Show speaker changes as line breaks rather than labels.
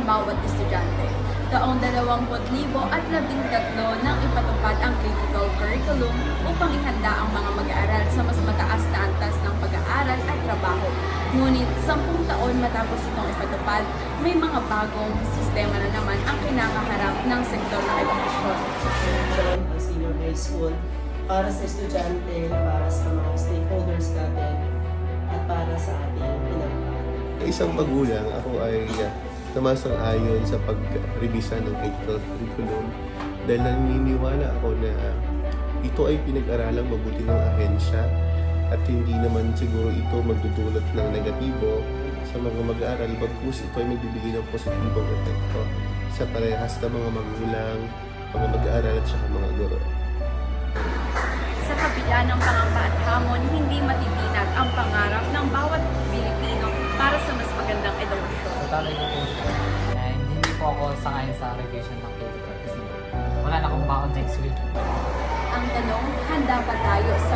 bawat estudyante. Taong 2013 nang ipatupad ang critical curriculum upang ihanda ang mga mag-aaral sa mas mataas na antas ng pag-aaral at trabaho. Ngunit 10 taon matapos itong ipatupad, may mga bagong sistema na naman ang kinakaharap ng sektor ng edukasyon.
Ang senior high school para sa estudyante, para sa mga stakeholders natin, at para sa ating pinag-aaral.
Isang magulang, ako ay namasang-ayon sa pag-revisa ng critical curriculum dahil naniniwala ako na ito ay pinag-aralang mabuti ng ahensya at hindi naman siguro ito magdudulot ng negatibo sa mga mag-aaral bagkus ito ay magbibigay ng positibong epekto sa parehas na mga magulang, mga mag-aaral at saka mga guro.
Sa kabila ng pangamba at hamon, hindi matitinag ang pangarap ng bawat Pilipino para sa mas magandang edukasyon.
Totally ko po siya. And hindi po ako sangayon sa revision ng critical kasi wala na akong baon next week.
Ang tanong, handa ba tayo sa